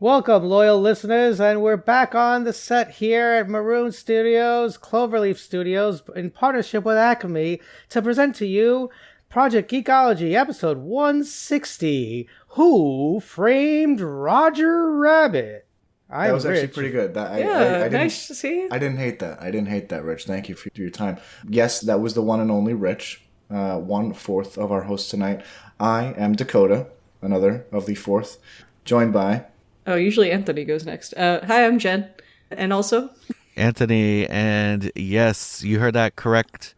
Welcome, loyal listeners, and we're back on the set here at Maroon Studios, Cloverleaf Studios, in partnership with Acme, to present to you Project Geekology, episode 160, Who Framed Roger Rabbit? That was actually pretty good. I nice to see. I didn't hate that, Rich. Thank you for your time. Yes, that was the one and only Rich, 1/4 of our hosts tonight. I am Dakota, another of the fourth, joined by... Oh, usually Anthony goes next. Hi, I'm Jen. And also... Anthony, and yes, you heard that correct.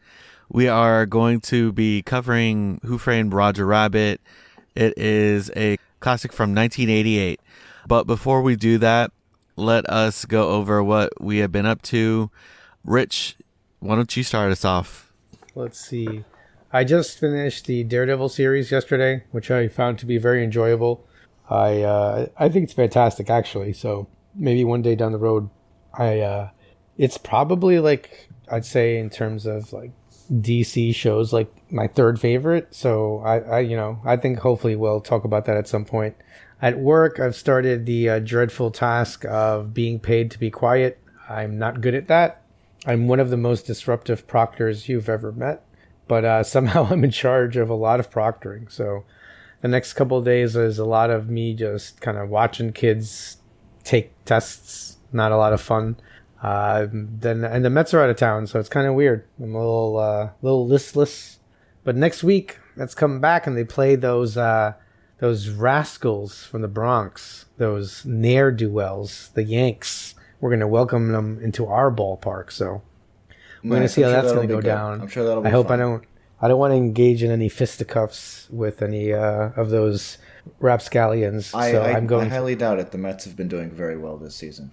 We are going to be covering Who Framed Roger Rabbit. It is a classic from 1988. But before we do that, let us go over what we have been up to. Rich, why don't you start us off? Let's see. I just finished the Daredevil series yesterday, which I found to be very enjoyable. I think it's fantastic, actually. So maybe one day down the road, it's probably like, I'd say in terms of like DC shows, like my third favorite. So I think hopefully we'll talk about that at some point. At work, I've started the dreadful task of being paid to be quiet. I'm not good at that. I'm one of the most disruptive proctors you've ever met, but somehow I'm in charge of a lot of proctoring. So the next couple of days is a lot of me just kind of watching kids take tests. Not a lot of fun. And the Mets are out of town, so it's kind of weird. I'm a little listless. But next week, let's come back and they play those rascals from the Bronx, those ne'er-do-wells, the Yanks. We're going to welcome them into our ballpark. So we're going to see how that's going to go down. I'm sure that'll be fun. I don't want to engage in any fisticuffs with any of those rapscallions. I highly doubt it. The Mets have been doing very well this season.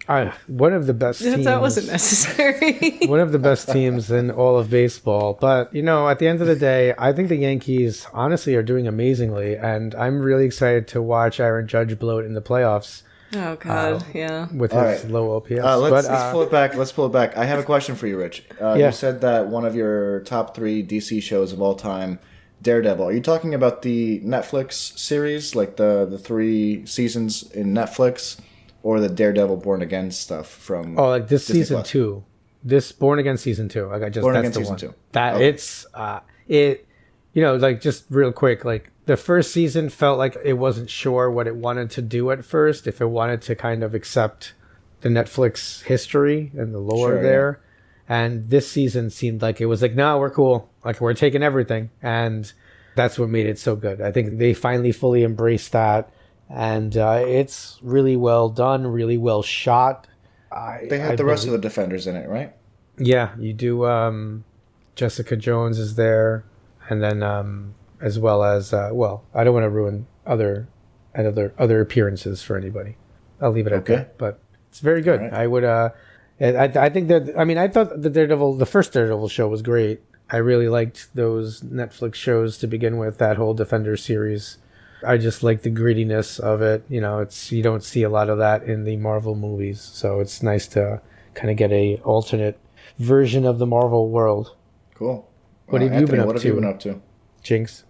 One of the best teams. That wasn't necessary. One of the best teams in all of baseball. But, at the end of the day, I think the Yankees honestly are doing amazingly. And I'm really excited to watch Aaron Judge blow it in the playoffs. Oh, God, yeah. With his low OPS. Let's pull it back. Let's pull it back. I have a question for you, Rich. Yeah. You said that one of your top 3 DC shows of all time, Daredevil. Are you talking about the Netflix series, like the 3 seasons in Netflix, or the Daredevil Born Again stuff from? Oh, like this Disney season Plus? 2, this Born Again season 2. Like Born that's Again the season one. 2. That okay. it's like just real quick, like the first season felt like it wasn't sure what it wanted to do at first. If it wanted to kind of accept the Netflix history and the lore there. Yeah. And this season seemed like it was like, no, we're cool. Like, we're taking everything. And that's what made it so good. I think they finally fully embraced that. And it's really well done, really well shot. They had the rest of the Defenders in it, right? Yeah, you do. Jessica Jones is there. And then as well as, I don't want to ruin other appearances for anybody. I'll leave it at that. But it's very good. Right. I would... I think that, I thought the first Daredevil show was great. I really liked those Netflix shows to begin with, that whole Defender series. I just like the grittiness of it. You don't see a lot of that in the Marvel movies. So it's nice to kind of get a alternate version of the Marvel world. Cool. What have you been up to? What have you been up to? Jinx?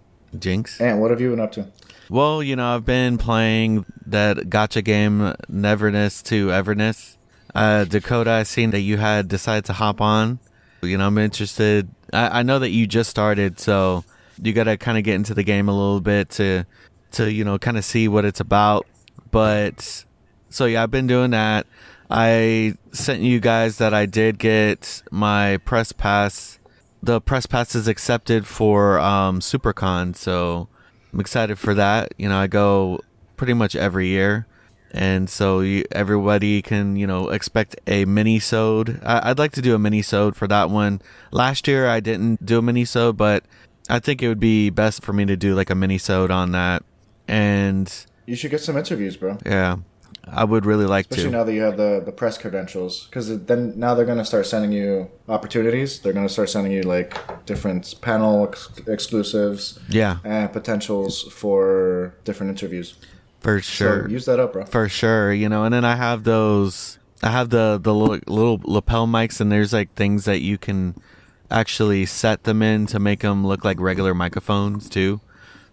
And what have you been up to? Well, I've been playing that gacha game, Neverness to Everness. Dakota, I seen that you had decided to hop on. I'm interested. I know that you just started, so you got to kind of get into the game a little bit to kind of see what it's about. But so yeah, I've been doing that. I sent you guys that I did get my press pass. The press pass is accepted for SuperCon, so I'm excited for that. I go pretty much every year. And so everybody can, expect a mini-sode. I'd like to do a mini-sode for that one. Last year I didn't do a mini-sode, but I think it would be best for me to do like a mini-sode on that. And you should get some interviews, bro. Yeah, I would really like Especially now that you have the press credentials. Because then now they're going to start sending you opportunities. They're going to start sending you like different panel exclusives. Yeah. And potentials for different interviews. For sure. So use that up, bro. For sure, and then I have the little lapel mics, and there's like things that you can actually set them in to make them look like regular microphones too.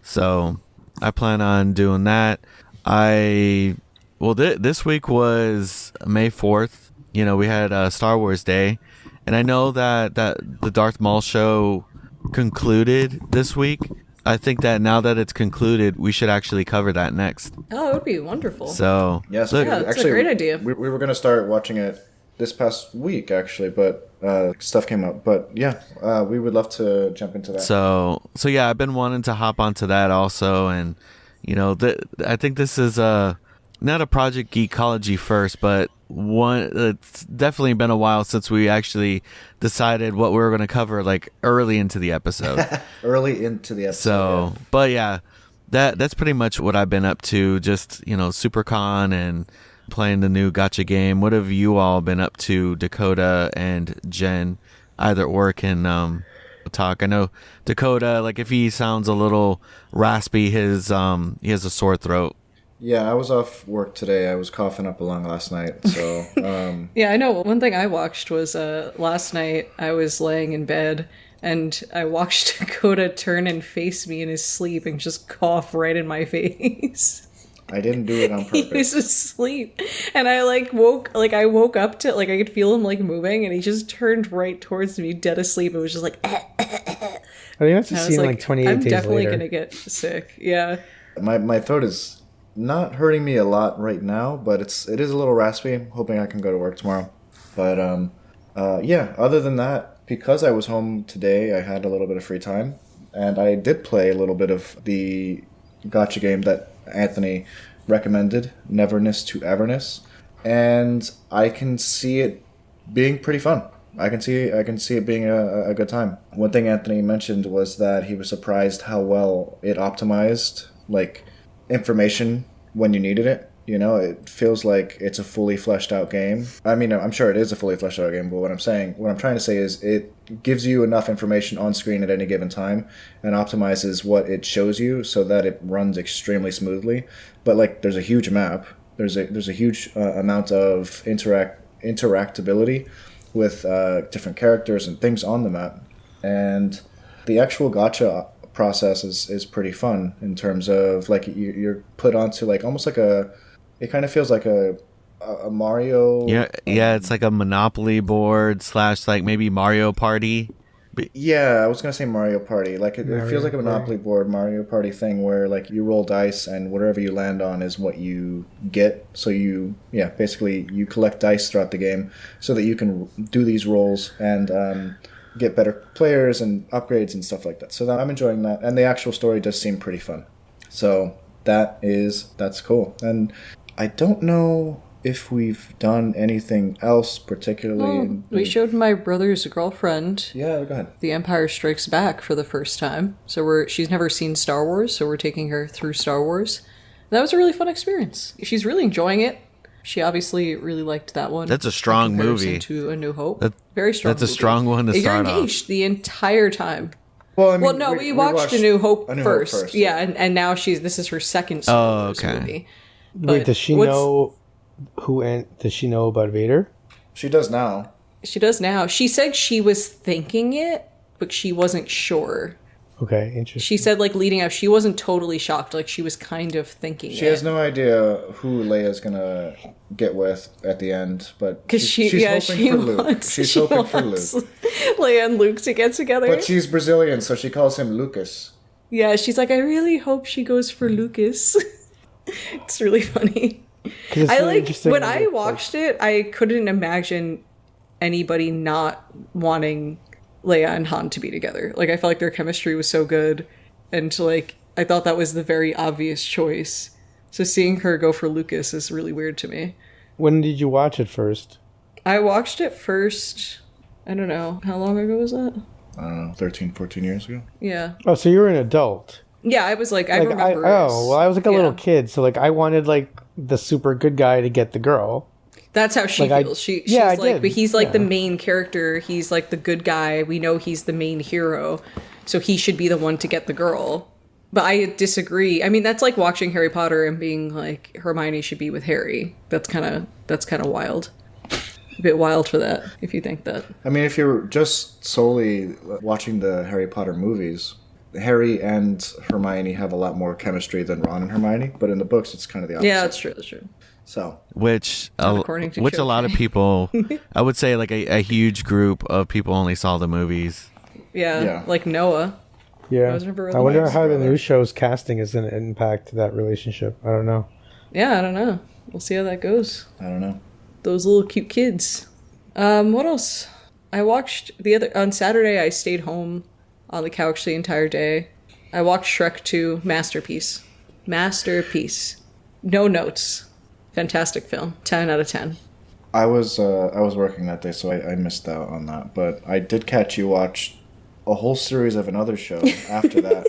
So I plan on doing that. I Well, this week was May 4th. You know, we had Star Wars Day. And I know that the Darth Maul show concluded this week. I think that now that it's concluded, we should actually cover that next. Oh, it would be wonderful. So, Yes, yeah, it's actually a great idea. We were going to start watching it this past week, actually, but stuff came up. But yeah, we would love to jump into that. So yeah, I've been wanting to hop onto that also. And, you know, I think this is not a Project Geekology first, but it's definitely been a while since we actually decided what we were going to cover, like early into the episode. Early into the episode. So, yeah. But yeah, that's pretty much what I've been up to. Just, you know, SuperCon and playing the new gacha game. What have you all been up to, Dakota and Jen? Either or can talk. I know Dakota, like if he sounds a little raspy, he has a sore throat. Yeah, I was off work today. I was coughing up a lung last night. So Yeah, I know. One thing I watched was last night I was laying in bed and I watched Dakota turn and face me in his sleep and just cough right in my face. I didn't do it on purpose. He was asleep. And I I woke up to, like, I could feel him, like, moving, and he just turned right towards me, dead asleep. It was just like, I think that's a scene like 28 I'm days definitely later. gonna get sick. Yeah. My throat is not hurting me a lot right now, but it is a little raspy. I'm hoping I can go to work tomorrow. But yeah, other than that, because I was home today, I had a little bit of free time, and I did play a little bit of the gacha game that Anthony recommended, Neverness to Everness, and I can see it being pretty fun. I can see it being a good time. One thing Anthony mentioned was that he was surprised how well it optimized, like, information when you needed it. You know, it feels like it's a fully fleshed out game. I mean, I'm sure it is a fully fleshed out game, but what I'm trying to say is it gives you enough information on screen at any given time and optimizes what it shows you so that it runs extremely smoothly. But like, there's a huge map. There's a huge amount of interactability with different characters and things on the map, and the actual gacha process is pretty fun in terms of, like, you're put onto, like, almost like it kind of feels like a Mario. Yeah, it's like a Monopoly board / like maybe Mario Party. Yeah, I was gonna say Mario Party. Like it feels like a Monopoly board Mario Party thing where, like, you roll dice and whatever you land on is what you get. So basically you collect dice throughout the game so that you can do these rolls and get better players and upgrades and stuff like that. So I'm enjoying that, and the actual story does seem pretty fun. So that's cool. And I don't know if we've done anything else particularly. We showed my brother's girlfriend. Yeah, go ahead. The Empire Strikes Back for the first time. So she's never seen Star Wars, so we're taking her through Star Wars. That was a really fun experience. She's really enjoying it. She obviously really liked that one. That's a strong in comparison movie. To A New Hope. Very strong. That's a strong one to start off. You're engaged the entire time. Well, I mean, no, we watched A New Hope first. First. Yeah, and now this is her second Star Wars movie. Wait, does she know does she know about Vader? She does now. She does now. She said she was thinking it, but she wasn't sure. Okay, interesting. She said, like, leading up, she wasn't totally shocked. Like, she was kind of thinking She has no idea who Leia's gonna get with at the end, but she's hoping for Luke. She's hoping for Luke. Leia and Luke to get together. But she's Brazilian, so she calls him Lucas. Yeah, she's like, I really hope she goes for Lucas. It's really funny. When I watched it, I couldn't imagine anybody not wanting Leia and Han to be together. Like, I felt like their chemistry was so good, and like, I thought that was the very obvious choice. So seeing her go for Lucas is really weird to me. When did you watch it first? I watched it first, I don't know, how long ago was that? I don't know, 13, 14 years ago? Yeah. Oh, so you're an adult. Yeah, I was like, I remember. I was like a little kid, so like I wanted like the super good guy to get the girl. That's how she feels. She's like, but he's like the main character. He's like the good guy. We know he's the main hero, so he should be the one to get the girl. But I disagree. I mean, that's like watching Harry Potter and being like, Hermione should be with Harry. That's kind of wild. A bit wild for that, if you think that. I mean, if you're just solely watching the Harry Potter movies, Harry and Hermione have a lot more chemistry than Ron and Hermione. But in the books, it's kind of the opposite. Yeah, that's true. So, which according to a lot of people, I would say like a huge group of people only saw the movies. Yeah. Like Noah. Yeah. I wonder how the new show's casting is going to impact that relationship. I don't know. Yeah, I don't know. We'll see how that goes. I don't know. Those little cute kids. What else? I watched on Saturday. I stayed home on the couch the entire day. I watched Shrek 2, Masterpiece. No notes. Fantastic film. 10 out of 10. I was working that day, so I missed out on that. But I did catch you watch a whole series of another show after that,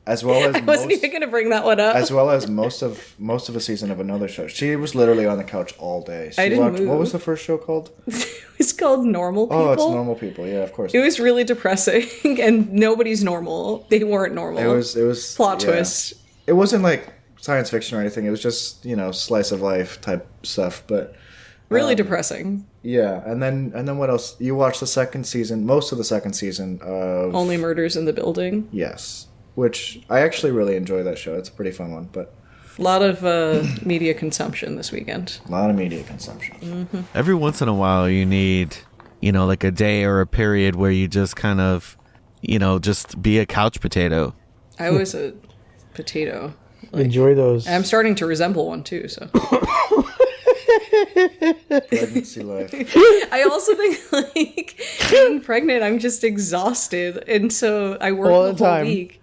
as well as I wasn't even going to bring that one up. As well as most of a season of another show. She was literally on the couch all day. I didn't move. What was the first show called? It's called Normal People. Oh, it's Normal People. Yeah, of course. It was really depressing, and nobody's normal. They weren't normal. It was plot twist. It wasn't like science fiction or anything. It was just slice of life type stuff, but really depressing. Yeah, and then what else? You watched the second season, most of the second season of Only Murders in the Building. Yes, which I actually really enjoy that show. It's a pretty fun one, but a lot of media consumption this weekend. A lot of media consumption. Mm-hmm. Every once in a while, you need like a day or a period where you just kind of just be a couch potato. I was a potato. Enjoy those. I'm starting to resemble one too. So. Pregnancy life. I also think being pregnant, I'm just exhausted, and so I work the whole week.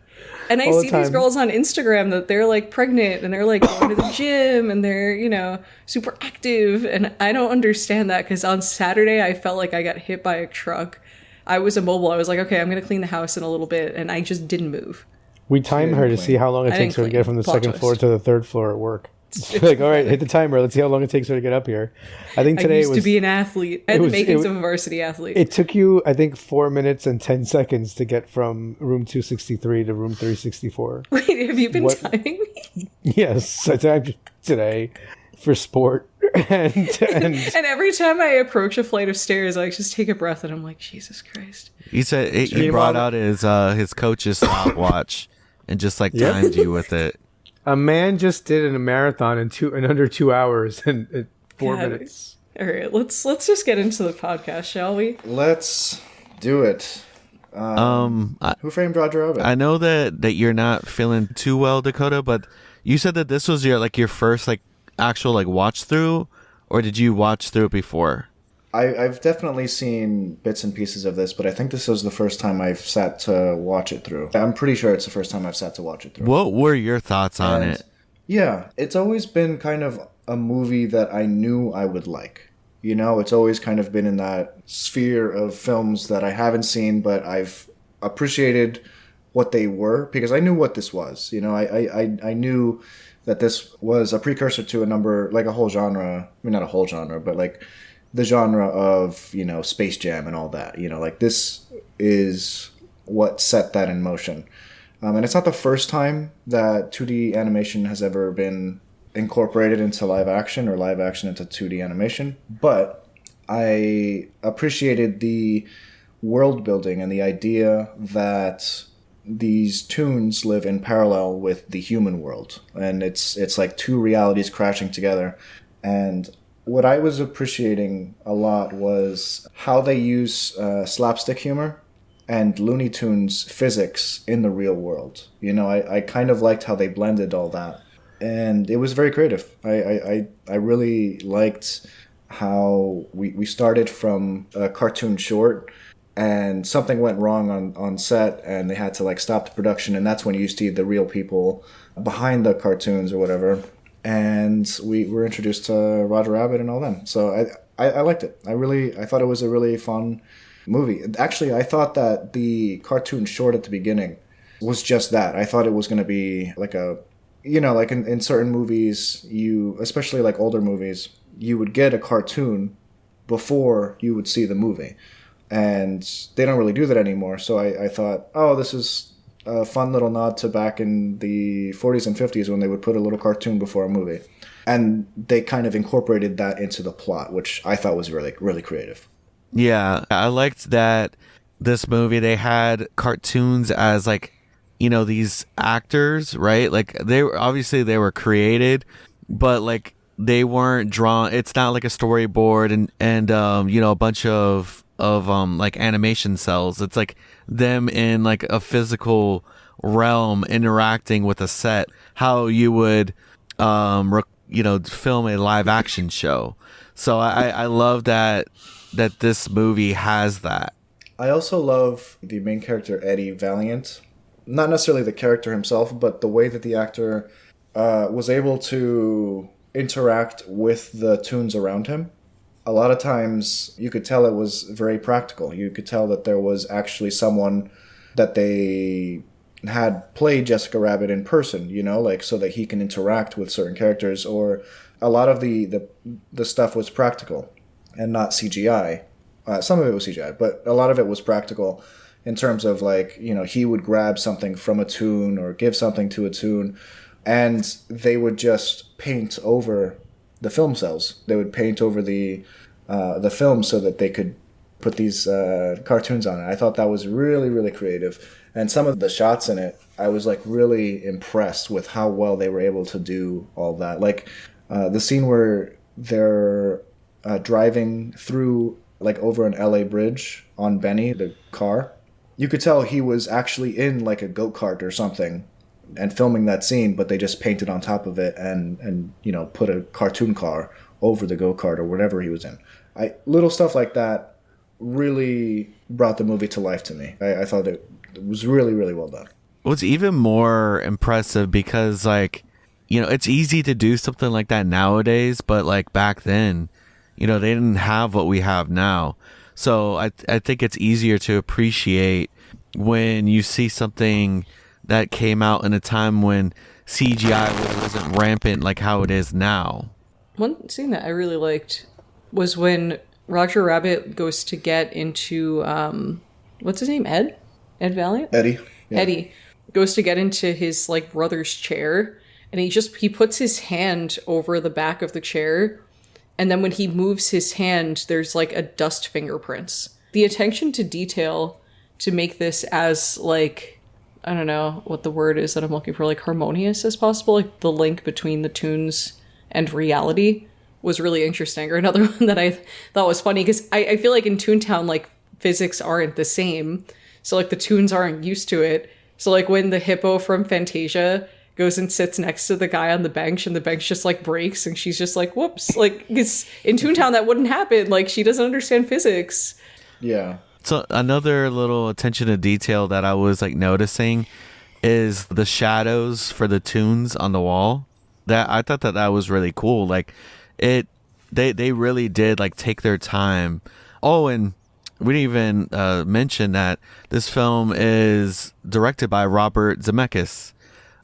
And I see these girls on Instagram that they're like pregnant and they're like going to the gym and they're super active, and I don't understand that because on Saturday I felt like I got hit by a truck. I was immobile. I was like, okay, I'm gonna clean the house in a little bit, and I just didn't move. We time her to see how long it takes her to get from the second floor to the third floor at work. Like, all right, hit the timer. Let's see how long it takes her to get up here. I think today I used to be an athlete. I had the makings of a varsity athlete. It took you, I think, 4 minutes and 10 seconds to get from room 263 to room 364. Wait, have you been timing me? Yes, I timed today for sport. and every time I approach a flight of stairs, I just take a breath and I'm like, Jesus Christ. He said he brought out his coach's stopwatch and just timed you with it. A man just did a marathon in under 2 hours and 4 minutes. All right, let's just get into the podcast, shall we? Let's do it. Who Framed Roger Rabbit? I know that you're not feeling too well, Dakota, but you said that this was your first actual watch through, or did you watch through it before? I've definitely seen bits and pieces of this, but I think this was the first time I've sat to watch it through. I'm pretty sure it's the first time I've sat to watch it through. What were your thoughts on it? Yeah, it's always been kind of a movie that I knew I would like. It's always kind of been in that sphere of films that I haven't seen, but I've appreciated what they were because I knew what this was. I knew that this was a precursor to a whole genre. I mean, not a whole genre, but the genre of, Space Jam and all that. This is what set that in motion. And it's not the first time that 2D animation has ever been incorporated into live action or live action into 2D animation. But I appreciated the world building and the idea that these toons live in parallel with the human world. And it's like two realities crashing together. And what I was appreciating a lot was how they use slapstick humor and Looney Tunes physics in the real world. I kind of liked how they blended all that. And it was very creative. I really liked how we started from a cartoon short and something went wrong on set and they had to stop the production, and that's when you see the real people behind the cartoons or whatever. And we were introduced to Roger Rabbit and all them. So I liked it. I thought it was a really fun movie. Actually, I thought that the cartoon short at the beginning was just that. I thought it was going to be in certain movies, especially older movies, you would get a cartoon before you would see the movie. And they don't really do that anymore. So I thought, oh, this is a fun little nod to back in the 40s and 50s when they would put a little cartoon before a movie. And they kind of incorporated that into the plot, which I thought was really, really creative. Yeah, I liked that this movie, they had cartoons as these actors, right? They were created, but they weren't drawn. It's not like a storyboard and a bunch of like animation cells. It's like them in like a physical realm interacting with a set, how you would film a live action show. So I love that this movie has that. I also love the main character, Eddie Valiant. Not necessarily the character himself, but the way that the actor was able to interact with the tunes around him. A lot of times you could tell it was very practical. You could tell that there was actually someone that they had played Jessica Rabbit in person, like so that he can interact with certain characters. Or a lot of the stuff was practical and not CGI. Some of it was CGI, but a lot of it was practical in terms of like, he would grab something from a tune or give something to a tune, and they would just paint over the film cells. They would paint over the film so that they could put these cartoons on it. I thought that was really, really creative. And some of the shots in it, I was like really impressed with how well they were able to do all that. Like the scene where they're driving through like over an LA bridge on Benny, the car. You could tell he was actually in like a go-kart or something and filming that scene, but they just painted on top of it and put a cartoon car over the go-kart or whatever he was in. Little stuff like that really brought the movie to life to me. I thought it was really, really well done. What's even more impressive because it's easy to do something like that nowadays, but like back then, they didn't have what we have now. So I think it's easier to appreciate when you see something that came out in a time when CGI wasn't rampant like how it is now. One scene that I really liked was when Roger Rabbit goes to get into, what's his name? Ed Valiant? Eddie. Yeah. Eddie goes to get into his like brother's chair, and he puts his hand over the back of the chair. And then when he moves his hand, there's like a dust fingerprints. The attention to detail to make this as like, I don't know what the word is that I'm looking for, like harmonious as possible. Like the link between the tunes and reality was really interesting. Or another one that I thought was funny because I feel like in Toontown, like physics aren't the same. So like the tunes aren't used to it. So like when the hippo from Fantasia goes and sits next to the guy on the bench and the bench just like breaks and she's just like, whoops. Like it's in Toontown that wouldn't happen. Like she doesn't understand physics. Yeah. So another little attention to detail that I was like noticing is the shadows for the tunes on the wall. That I thought that was really cool. Like they really did like take their time. Oh, and we didn't even mention that this film is directed by Robert Zemeckis,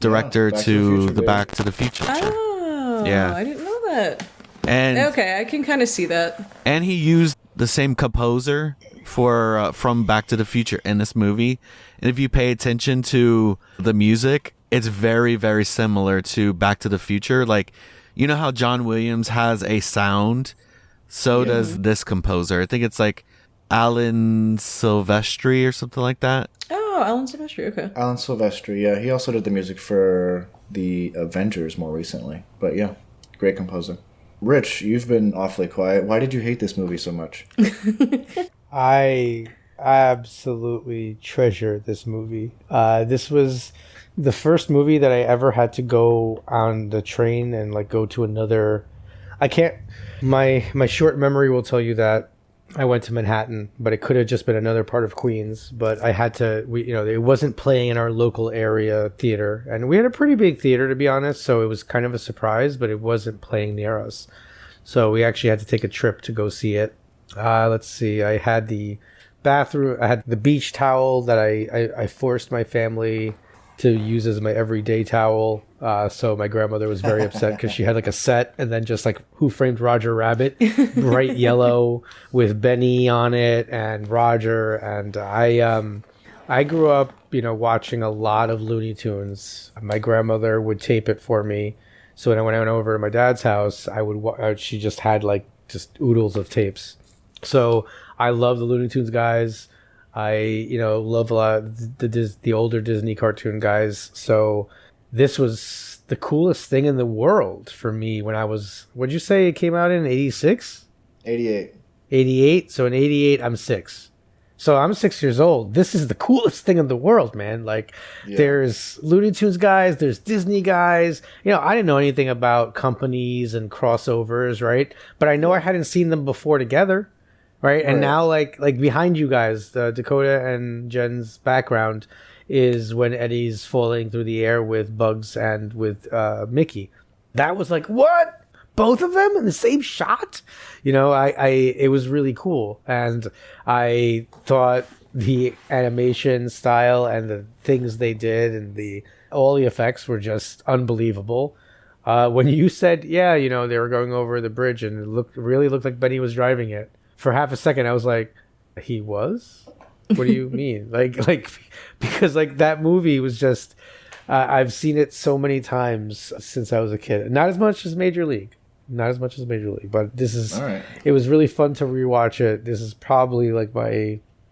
director to the Back to the Future. Oh, yeah. I didn't know that. And okay, I can kind of see that. And he used the same composer for from Back to the Future in this movie. And if you pay attention to the music, it's very, very similar to Back to the Future. Like, you know how John Williams has a sound? So does this composer. I think it's like Alan Silvestri or something like that. Oh, Alan Silvestri, okay. Alan Silvestri, yeah. He also did the music for the Avengers more recently. But yeah, great composer. Rich, you've been awfully quiet. Why did you hate this movie so much? I absolutely treasure this movie. This was the first movie that I ever had to go on the train and like go to another. I can't. My short memory will tell you that I went to Manhattan, but it could have just been another part of Queens. But I had to. It wasn't playing in our local area theater, and we had a pretty big theater to be honest. So it was kind of a surprise, but it wasn't playing near us. So we actually had to take a trip to go see it. Let's see. I had the bathroom. I had the beach towel that I forced my family to use as my everyday towel. So my grandmother was very upset because she had like a set and then just like Who Framed Roger Rabbit, bright yellow with Benny on it and Roger. And I grew up, watching a lot of Looney Tunes. My grandmother would tape it for me. So when I went over to my dad's house, she just had like just oodles of tapes. So I love the Looney Tunes guys. I, love a lot of the older Disney cartoon guys. So this was the coolest thing in the world for me when I was, what'd you say it came out in 86? 88. 88. So in 88, I'm 6. So I'm 6 years old. This is the coolest thing in the world, man. Like, there's Looney Tunes guys, there's Disney guys. You know, I didn't know anything about companies and crossovers, right? But I know I hadn't seen them before together, right? And now, like behind you guys, Dakota and Jen's background is when Eddie's falling through the air with Bugs and with Mickey. That was like, what? Both of them in the same shot? You know, it was really cool. And I thought the animation style and the things they did and all the effects were just unbelievable. When you said, you know, they were going over the bridge and it really looked like Benny was driving it. For half a second, I was like, he was? What do you mean? Because like that movie was just, I've seen it so many times since I was a kid. Not as much as Major League. But this is, It was really fun to rewatch it. This is probably like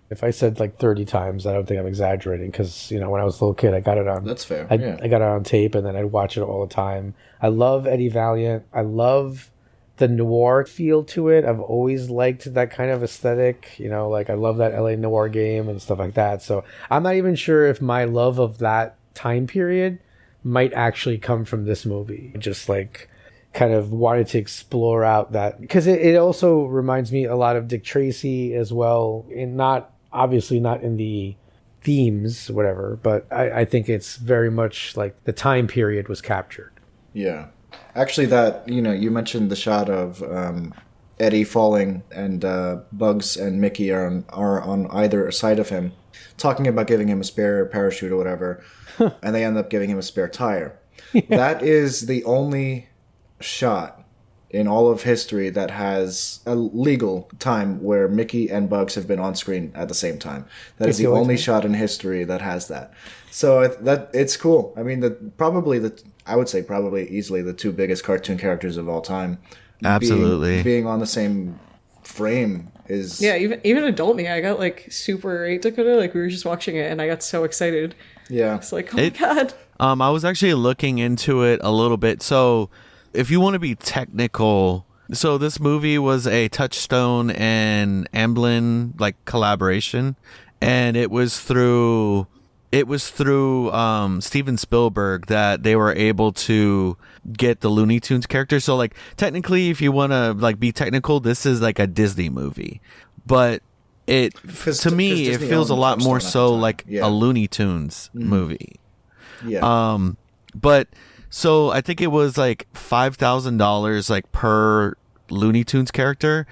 if I said like 30 times, I don't think I'm exaggerating, because, you know, when I was a little kid, I got it on. That's fair. I got it on tape, and then I'd watch it all the time. I love Eddie Valiant. I love the noir feel to it. I've always liked that kind of aesthetic. You know, like I love that LA Noire game and stuff like that. So I'm not even sure if my love of that time period might actually come from this movie. Just like kind of wanted to explore out that, because it also reminds me a lot of Dick Tracy as well, and obviously not in the themes, whatever, but I think it's very much like the time period was captured. Yeah. Actually, that, you know, you mentioned the shot of Eddie falling and Bugs and Mickey are on either side of him, talking about giving him a spare parachute or whatever, and they end up giving him a spare tire. That is the only shot in all of history that has a legal time where Mickey and Bugs have been on screen at the same time. That is the only shot in history that has that. So that it's cool. I mean, I would say probably easily the two biggest cartoon characters of all time. Absolutely. Being on the same frame is... Yeah, even adult me, I got like super 8 Dakota. Like we were just watching it and I got so excited. Yeah. It's like, oh my God. I was actually looking into it a little bit. So if you want to be technical, so this movie was a Touchstone and Amblin like collaboration, and it was through Steven Spielberg that they were able to get the Looney Tunes characters. So like technically, if you want to like be technical, this is like a Disney movie, but it feels a lot more so like a Looney Tunes movie. Yeah. But so I think it was like $5,000 like per Looney Tunes character,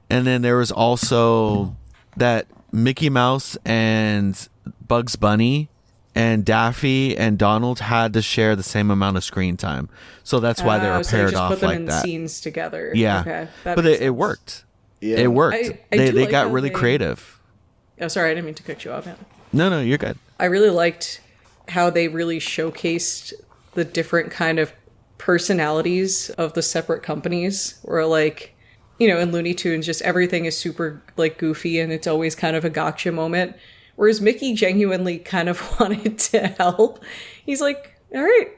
and then there was also that Mickey Mouse and Bugs Bunny and Daffy and Donald had to share the same amount of screen time, so that's why they were paired off like that. So you just put them in scenes together. Yeah, okay, but it worked. Yeah. It worked. They got really creative. Oh, sorry, I didn't mean to cut you off. No, you're good. I really liked how they really showcased the different kind of personalities of the separate companies, where like, you know, in Looney Tunes, just everything is super like goofy and it's always kind of a gotcha moment. Whereas Mickey genuinely kind of wanted to help. He's like, all right,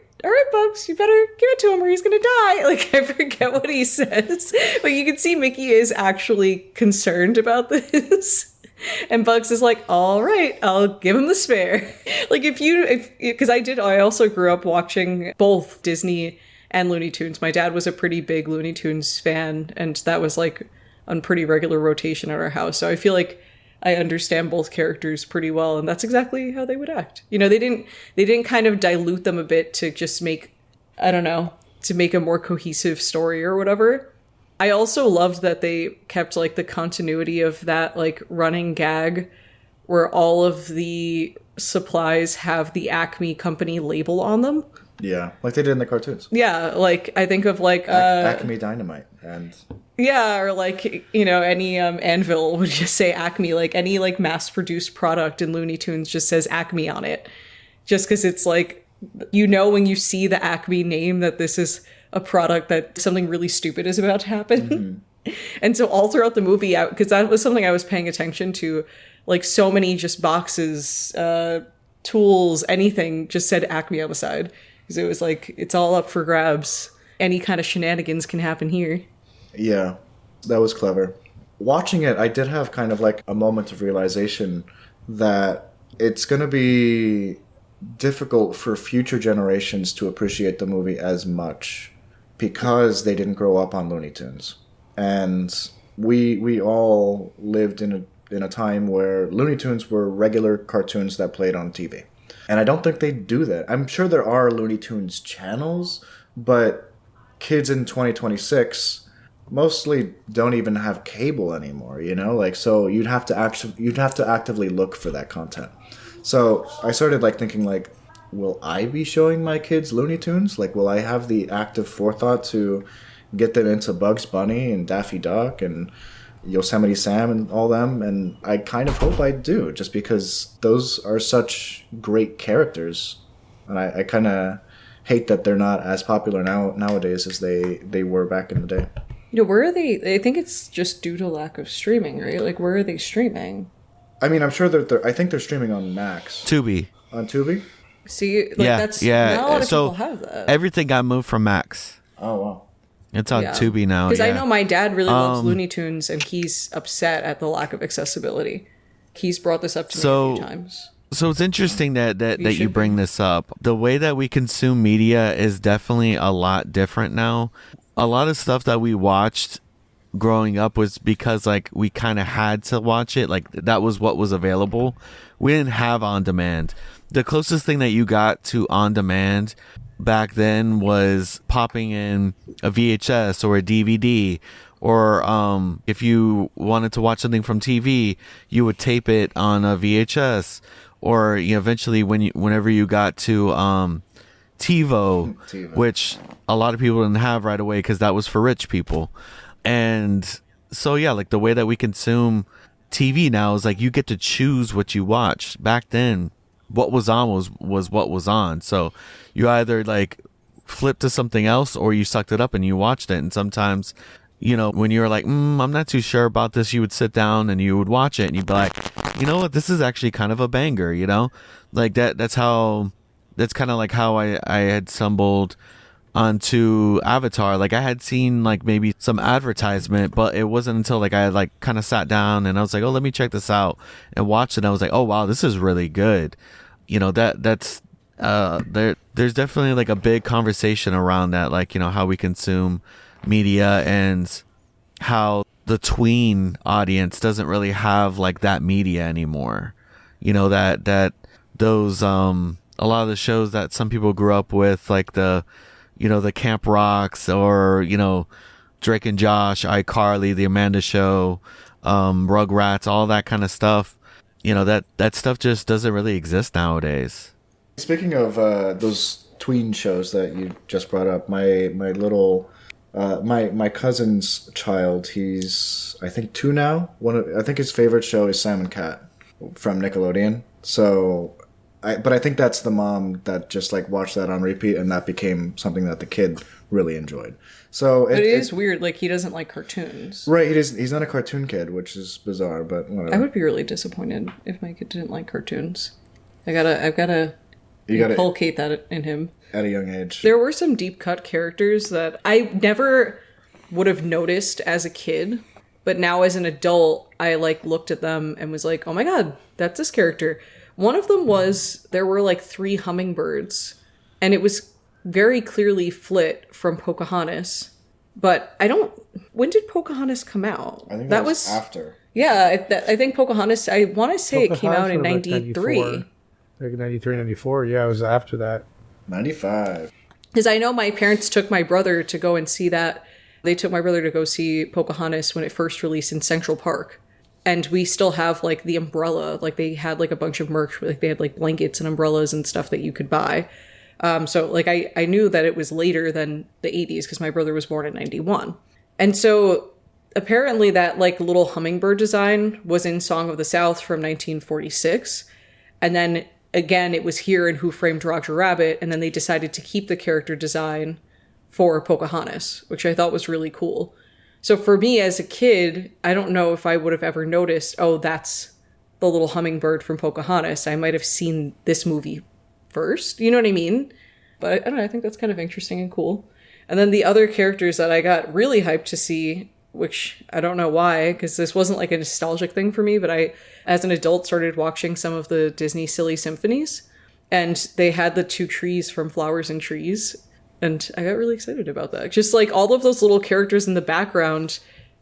Bugs, you better give it to him or he's gonna die. Like, I forget what he says, but you can see Mickey is actually concerned about this. And Bugs is like, all right, I'll give him the spare. Like because I also grew up watching both Disney and Looney Tunes. My dad was a pretty big Looney Tunes fan, and that was like on pretty regular rotation at our house. So I feel like I understand both characters pretty well, and that's exactly how they would act. You know, they didn't kind of dilute them a bit to just make, I don't know, to make a more cohesive story or whatever. I also loved that they kept like the continuity of that like running gag where all of the supplies have the Acme company label on them. Yeah, like they did in the cartoons. Yeah, like I think of like Acme Dynamite and yeah, or like, you know, any anvil would just say Acme. Like any like mass-produced product in Looney Tunes just says Acme on it, just because it's like, you know, when you see the Acme name that this is a product that something really stupid is about to happen. Mm-hmm. And so all throughout the movie, because that was something I was paying attention to, like so many just boxes, tools, anything just said Acme on the side. Because it was like, it's all up for grabs. Any kind of shenanigans can happen here. Yeah, that was clever. Watching it, I did have kind of like a moment of realization that it's going to be difficult for future generations to appreciate the movie as much because they didn't grow up on Looney Tunes. And we all lived in a time where Looney Tunes were regular cartoons that played on TV. And I don't think they do that. I'm sure there are Looney Tunes channels, but kids in 2026 mostly don't even have cable anymore, you know? Like, so you'd have to actively look for that content. So I started like thinking like, will I be showing my kids Looney Tunes? Like, will I have the active forethought to get them into Bugs Bunny and Daffy Duck and Yosemite Sam and all them? And I kind of hope I do, just because those are such great characters. And I kind of hate that they're not as popular nowadays as they were back in the day. Yeah, where are they? I think it's just due to lack of streaming, right? Like, where are they streaming? I mean, I'm sure I think they're streaming on Max. Tubi. On Tubi? See, like, not a lot of people have that. Everything got moved from Max. Oh, wow. It's on Tubi now. Because I know my dad really loves Looney Tunes, and he's upset at the lack of accessibility. He's brought this up to me a few times. So it's interesting that you bring this up. The way that we consume media is definitely a lot different now. A lot of stuff that we watched growing up was because like we kind of had to watch it. Like that was what was available. We didn't have on demand. The closest thing that you got to on demand back then was popping in a VHS or a DVD, or if you wanted to watch something from TV, you would tape it on a VHS, or eventually whenever you got to TiVo, which a lot of people didn't have right away because that was for rich people. And so yeah, like the way that we consume TV now is like you get to choose what you watch. Back then, what was on was what was on. So you either like flipped to something else or you sucked it up and you watched it. And sometimes, when you were like, I'm not too sure about this, you would sit down and you would watch it and you'd be like, you know what, this is actually kind of a banger, like that's kind of like how I had stumbled onto Avatar. Like I had seen like maybe some advertisement, but it wasn't until like I like kind of sat down and I was like, oh, let me check this out and watched it. And I was like, oh wow, this is really good. There's definitely like a big conversation around that, like how we consume media and how the tween audience doesn't really have like that media anymore. That those a lot of the shows that some people grew up with, like the Camp Rocks or, Drake and Josh, iCarly, The Amanda Show, Rugrats, all that kind of stuff. That stuff just doesn't really exist nowadays. Speaking of those tween shows that you just brought up, my little my cousin's child, he's I think 2 now. I think his favorite show is Sam and Cat from Nickelodeon. So but I think that's the mom that just like watched that on repeat, and that became something that the kid really enjoyed. So it is weird. Like he doesn't like cartoons, right? He's not a cartoon kid, which is bizarre. But whatever. I would be really disappointed if my kid didn't like cartoons. I've gotta inculcate that in him at a young age. There were some deep cut characters that I never would have noticed as a kid, but now as an adult, I like looked at them and was like, oh my god, that's this character. One of them was, there were like 3 hummingbirds, and it was very clearly Flit from Pocahontas. But when did Pocahontas come out? I think that was after. Yeah, I think Pocahontas, I want to say it came out in 93. Like 93, 94, yeah, it was after that. 95. Because I know my parents took my brother to go and see that. They took my brother to go see Pocahontas when it first released in Central Park. And we still have like the umbrella, like they had like a bunch of merch, like they had like blankets and umbrellas and stuff that you could buy. So like I knew that it was later than the 80s because my brother was born in 91. And so apparently that like little hummingbird design was in Song of the South from 1946. And then again, it was here in Who Framed Roger Rabbit. And then they decided to keep the character design for Pocahontas, which I thought was really cool. So for me as a kid, I don't know if I would have ever noticed, oh, that's the little hummingbird from Pocahontas. I might have seen this movie first. You know what I mean? But I don't know, I think that's kind of interesting and cool. And then the other characters that I got really hyped to see, which I don't know why, because this wasn't like a nostalgic thing for me, but I, as an adult, started watching some of the Disney Silly Symphonies, and they had the 2 trees from Flowers and Trees, and I got really excited about that. Just like all of those little characters in the background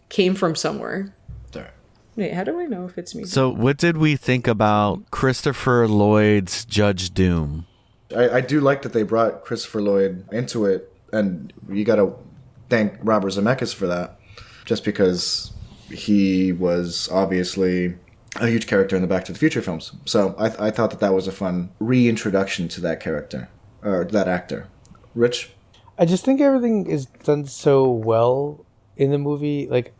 came from somewhere. There. Wait, how do I know if it's me? So what did we think about Christopher Lloyd's Judge Doom? I do like that they brought Christopher Lloyd into it, and you got to thank Robert Zemeckis for that, just because he was obviously a huge character in the Back to the Future films. So I thought that was a fun reintroduction to that character, or that actor. Rich? I just think everything is done so well in the movie. Like,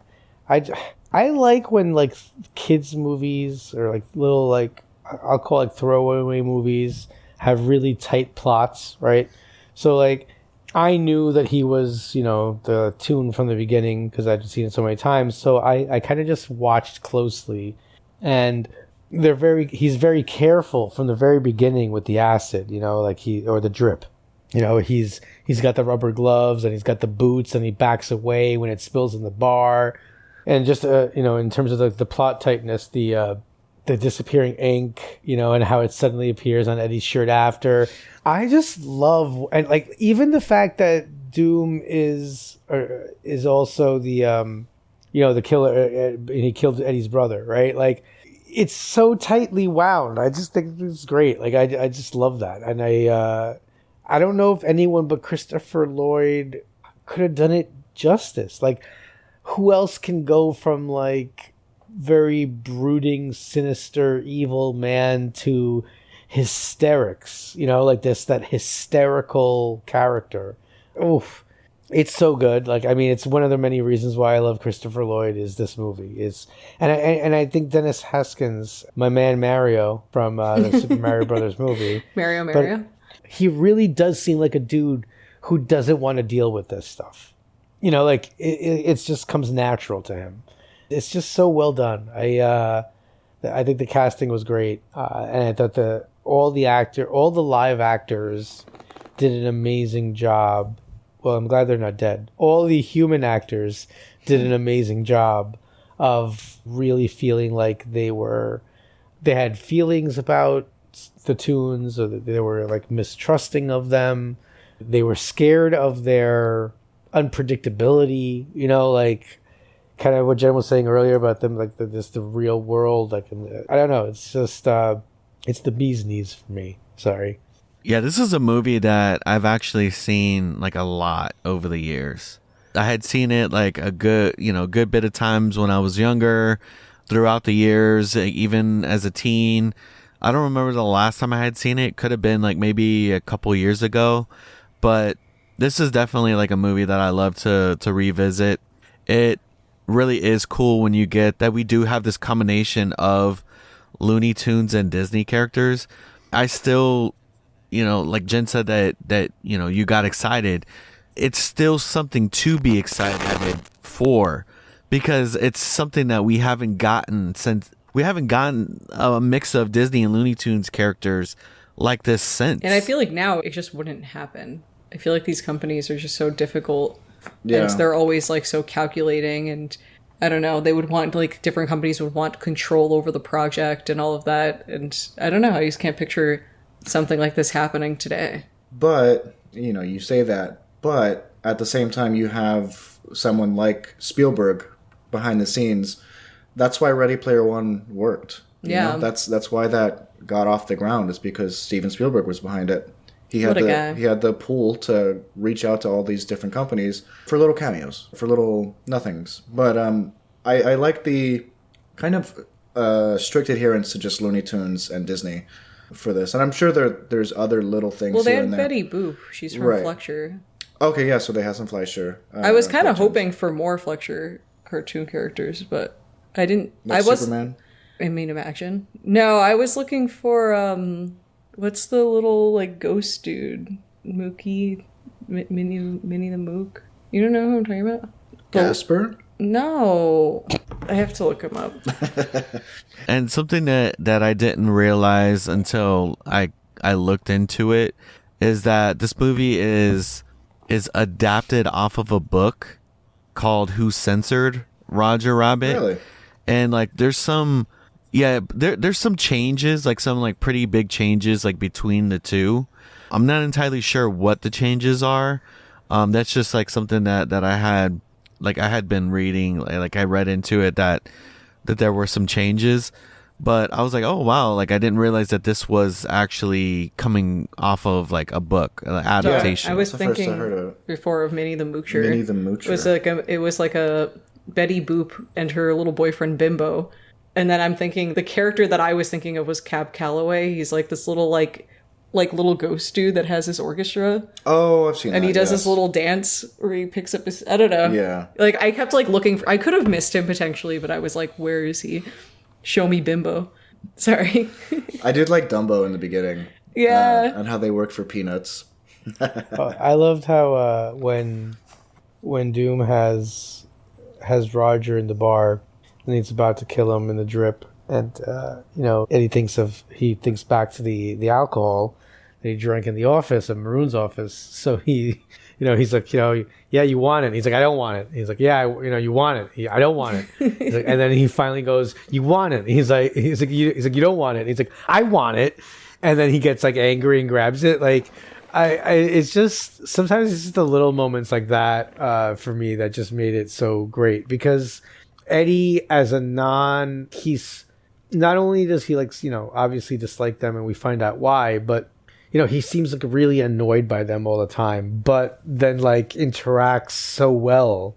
I like when, like, kids movies or, like, little, like, I'll call it throwaway movies have really tight plots, right? So, like, I knew that he was, you know, the Toon from the beginning because I'd seen it so many times. So I kind of just watched closely, and he's very careful from the very beginning with the acid, you know, like or the drip, you know, he's got the rubber gloves and he's got the boots and he backs away when it spills in the bar. And just, you know, in terms of the plot tightness, the disappearing ink, you know, and how it suddenly appears on Eddie's shirt after. I just love, and like even the fact that Doom is also the, you know, the killer, and he killed Eddie's brother, right? Like, it's so tightly wound. I just think it's great. Like, I just love that. And I don't know if anyone but Christopher Lloyd could have done it justice. Like, who else can go from like very brooding, sinister, evil man to hysterics, you know, like that hysterical character. Oof. It's so good. Like, I mean, it's one of the many reasons why I love Christopher Lloyd is this movie. And I think Dennis Haskins, my man Mario from the Super Mario Brothers movie. Mario. He really does seem like a dude who doesn't want to deal with this stuff. You know, like it just comes natural to him. It's just so well done. I think the casting was great, and I thought all the live actors did an amazing job. Well, I'm glad they're not dead. All the human actors did an amazing job of really feeling like they had feelings about the Toons, or that they were like mistrusting of them. They were scared of their unpredictability, you know, like kind of what Jen was saying earlier about them, like the real world. Like, I don't know, it's just it's the bee's knees for me. Sorry. Yeah, this is a movie that I've actually seen like a lot over the years. I had seen it like a good bit of times when I was younger, throughout the years, even as a teen. I don't remember the last time I had seen it. Could have been like maybe a couple years ago, but this is definitely like a movie that I love to revisit. It really is cool when you get that we do have this combination of Looney Tunes and Disney characters. I still, you know, like Jen said that you know, you got excited. It's still something to be excited for, because it's something that we haven't gotten a mix of Disney and Looney Tunes characters like this since. And I feel like now it just wouldn't happen. I feel like these companies are just so difficult. Yeah. And they're always like so calculating, and I don't know, they would want, like, different companies would want control over the project and all of that. And I don't know, I just can't picture something like this happening today. But, you know, you say that, but at the same time you have someone like Spielberg behind the scenes. That's why Ready Player One worked. You know, that's why that got off the ground, is because Steven Spielberg was behind it. He had the pool to reach out to all these different companies for little cameos, for little nothings. But I like the kind of strict adherence to just Looney Tunes and Disney for this. And I'm sure there's other little things. Well, they here had and there. Betty Boop. She's from Fletcher. Okay, yeah, so they have some Fleischer. I was kind of hoping for more Fletcher cartoon characters, but I didn't. Like Superman? I mean, imagine. No, I was looking for what's the little like ghost dude? Mookie, Minnie the Mook. You don't know who I'm talking about? Casper? No, I have to look him up. And something that I didn't realize until I looked into it is that this movie is adapted off of a book called Who Censored Roger Rabbit. Really? And like there's some there's some changes, like some like pretty big changes like between the two. I'm not entirely sure what the changes are. That's just like something that I had been reading, like I read into it that there were some changes. But I was like, oh wow, like I didn't realize that this was actually coming off of like a book, an adaptation. I was thinking before of Minnie the Moocher. Minnie the Moocher. It was like a Betty Boop and her little boyfriend Bimbo. And then I'm thinking the character that I was thinking of was Cab Calloway. He's like this little like little ghost dude that has his orchestra. Oh, I've seen that. And he does this little dance where he picks up his, I don't know. Yeah. Like I kept like looking for, I could have missed him potentially, but I was like, where is he? Show me Bimbo. Sorry. I did like Dumbo in the beginning. Yeah. And how they work for peanuts. I loved how when Doom has Roger in the bar and he's about to kill him in the drip, and Eddie thinks back to the alcohol that he drank in the office at Maroon's office. So he's like, yeah, you want it. He's like, I don't want it. He's like, yeah, you want it. I don't want it. He's like, and then he finally goes, you want it. He's like, you don't want it. He's like, I want it. And then he gets like angry and grabs it. Like, it's just, sometimes it's just the little moments like that for me that just made it so great, because Eddie he's not only does he like, obviously dislike them and we find out why, but he seems like really annoyed by them all the time, but then like interacts so well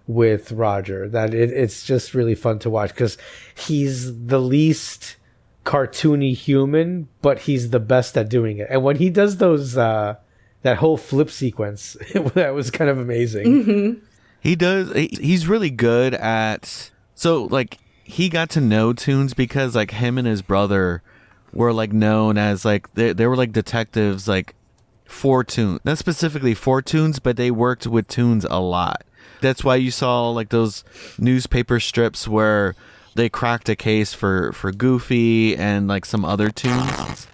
with Roger that it's just really fun to watch, because he's the least cartoony human, but he's the best at doing it. And when he does those, that whole flip sequence, that was kind of amazing. Mm-hmm. He does. He's really good at. So like he got to know Toons because like him and his brother were like known as like they were like detectives like for Toons, not specifically for Toons, but they worked with Toons a lot. That's why you saw like those newspaper strips where they cracked a case for Goofy and like some other Toons,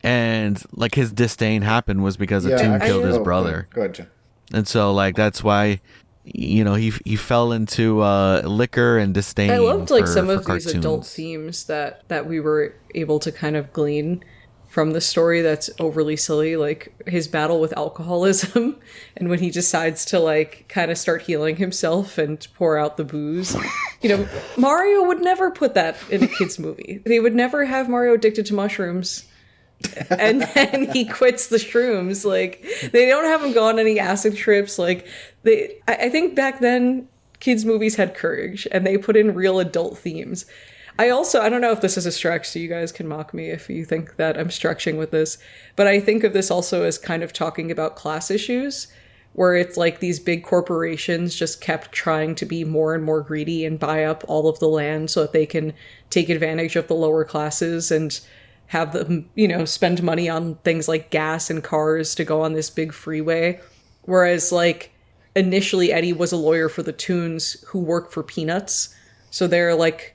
and like his disdain happened was because a Toon killed his brother. Gotcha. And so like that's why he fell into liquor and disdain. I loved like some of cartoons. These adult themes that we were able to kind of glean from the story that's overly silly, like his battle with alcoholism and when he decides to like kind of start healing himself and pour out the booze. Mario would never put that in a kid's movie. They would never have Mario addicted to mushrooms and then he quits the shrooms. Like they don't have him go on any acid trips. Like I think back then kids movies had courage and they put in real adult themes. I don't know if this is a stretch, so you guys can mock me if you think that I'm stretching with this, but I think of this also as kind of talking about class issues, where it's like these big corporations just kept trying to be more and more greedy and buy up all of the land so that they can take advantage of the lower classes and have them, spend money on things like gas and cars to go on this big freeway. Whereas like initially Eddie was a lawyer for the Toons who work for peanuts. So there's like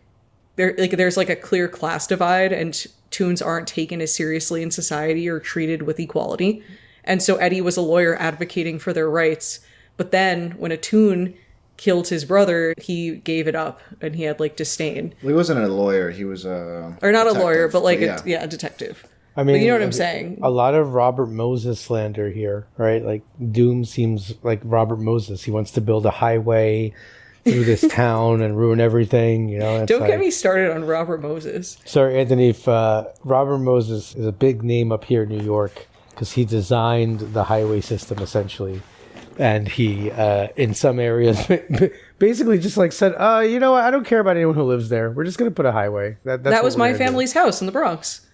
a clear class divide and Toons aren't taken as seriously in society or treated with equality. And so Eddie was a lawyer advocating for their rights. But then when a Toon killed his brother, he gave it up and he had like disdain. Well, he wasn't a lawyer. He was a or not detective, a lawyer, but like a detective. I mean, but you know what I'm saying? A lot of Robert Moses slander here, right? Like Doom seems like Robert Moses. He wants to build a highway through this town and ruin everything, Don't get me started on Robert Moses. Sorry, Anthony, if Robert Moses is a big name up here in New York because he designed the highway system essentially. And he, in some areas, basically just like said, you know what? I don't care about anyone who lives there. We're just going to put a highway. That was my family's house in the Bronx.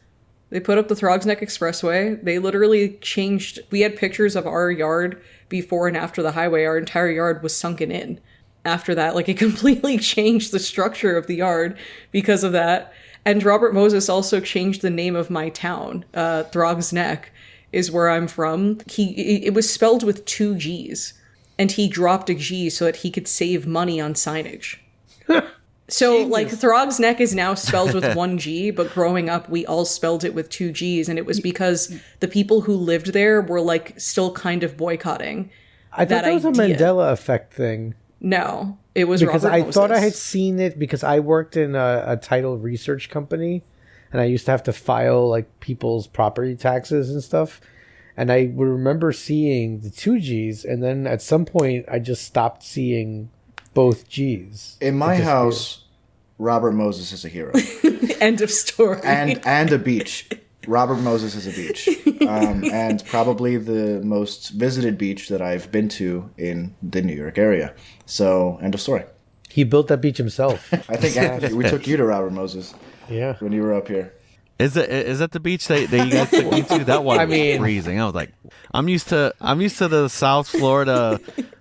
They put up the Throgs Neck Expressway. They literally changed. We had pictures of our yard before and after the highway. Our entire yard was sunken in. After that, like it completely changed the structure of the yard because of that. And Robert Moses also changed the name of my town. Throgs Neck is where I'm from. It was spelled with 2 G's, and he dropped a G so that he could save money on signage. So, like, Throg's Neck is now spelled with one G, but growing up, we all spelled it with two Gs, and it was because the people who lived there were, like, still kind of boycotting. I thought that was a Mandela effect thing. No, it was because Robert I Moses. thought I had seen it because I worked in a title research company, and I used to have to file, like, people's property taxes and stuff. And I would remember seeing the two Gs, and then at some point, I just stopped seeing both G's. In my house, Robert Moses is a hero. End of story. And a beach. Robert Moses is a beach. And probably the most visited beach that I've been to in the New York area. So, end of story. He built that beach himself. I think Anthony, we took you to Robert Moses. Yeah. When you were up here. Is that the beach that you guys took me to? That was freezing. I was like, I'm used to the South Florida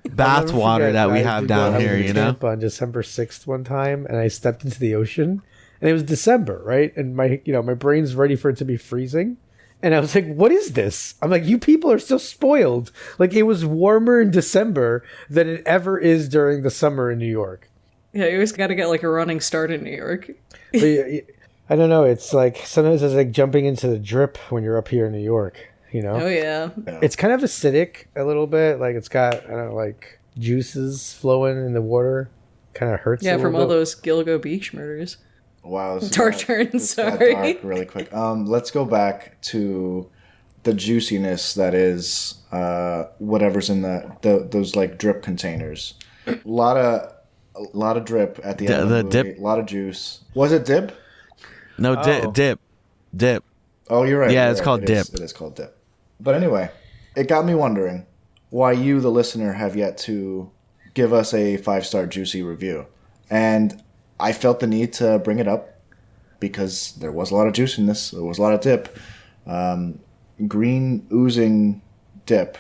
bath water that we have down here, you know? On December 6th one time, and I stepped into the ocean, and it was December, right? And my brain's ready for it to be freezing. And I was like, what is this? I'm like, you people are so spoiled. Like, it was warmer in December than it ever is during the summer in New York. Yeah, you always got to get, like, a running start in New York. But, I don't know. It's like, sometimes it's like jumping into the drip when you're up here in New York, you know? Oh, yeah. It's kind of acidic a little bit. Like, it's got, I don't know, like, juices flowing in the water. Kind of hurts Yeah, a from all bit. those Gilgo Beach murders. Wow. Dark turn, sorry. Dark really quick. Let's go back to the juiciness that is whatever's in those, like, drip containers. A lot of drip at the end of the movie. dip. A lot of juice. Was it dip? No, dip. Oh, you're right. Yeah, you're it's right. called dip. It is called dip. But anyway, it got me wondering why you, the listener, have yet to give us a 5-star juicy review. And I felt the need to bring it up because there was a lot of juice in this. There was a lot of dip. Green oozing dip.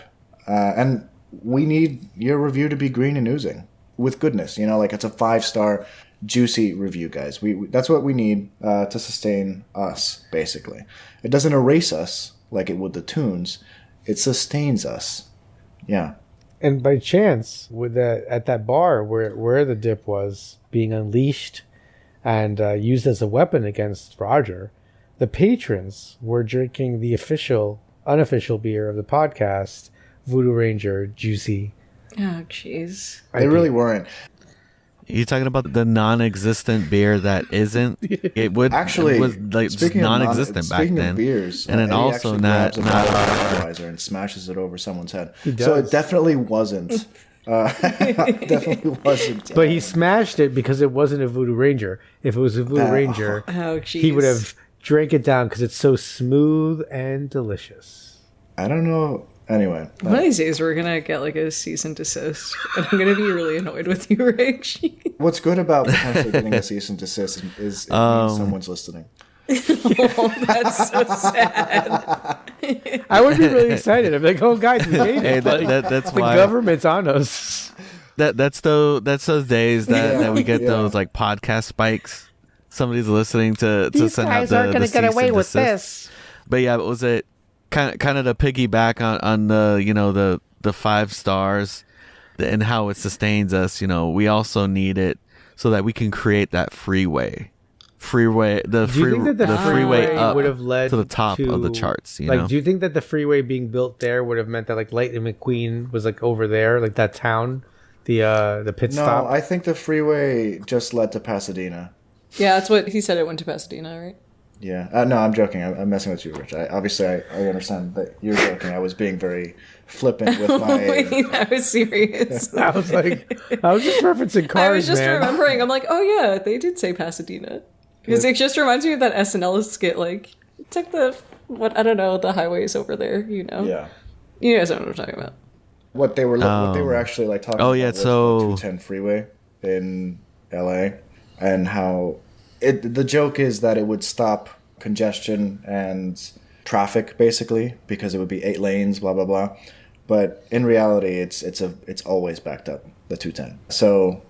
And we need your review to be green and oozing with goodness. You know, like, it's a 5-star juicy review, guys. We that's what we need to sustain us, basically. It doesn't erase us like it would the tunes. It sustains us. Yeah. And by chance, at that bar where the dip was being unleashed and used as a weapon against Roger, the patrons were drinking the unofficial beer of the podcast, Voodoo Ranger Juicy. Oh, jeez. They really weren't. You talking about the non-existent beer that isn't? It was like non-existent back then. Of beers, and then Eddie also not Budweiser and smashes it over someone's head. So it definitely wasn't. Definitely wasn't. But he smashed it because it wasn't a Voodoo Ranger. If it was a Voodoo Ranger, he would have drank it down because it's so smooth and delicious. I don't know. Anyway, one of these days we're gonna get, like, a cease and desist, and I'm gonna be really annoyed with you, Rick. What's good about potentially getting a cease and desist is it means someone's listening. Oh, that's so sad. I would be really excited. I'm like, oh, guys, we made it. That's the why government's on us. That's those days that we get those, like, podcast spikes. Somebody's listening to send out the going to get away with this. But yeah, was it kind of to piggyback on the 5 stars and how it sustains us? You know, we also need it so that we can create that freeway up would have led to the top of the charts. You know? Do you think that the freeway being built there would have meant that, like, Lightning McQueen was, like, over there, like that town, the pit stop? No, I think the freeway just led to Pasadena. Yeah, that's what he said. It went to Pasadena, right? Yeah. No, I'm joking. I'm messing with you, Rich. I understand that you're joking. I was being very flippant with my... Wait, I was serious. I was just referencing cars, I was just man. remembering. I'm like, oh yeah, they did say Pasadena. Because it just reminds me of that SNL skit, like, took the highways over there, you know? Yeah. You guys know what I'm talking about. What they were actually, like, talking about was the 210 freeway in LA, and how the joke is that it would stop congestion and traffic, basically, because it would be 8 lanes, blah blah blah. But in reality, it's always backed up, the 210. So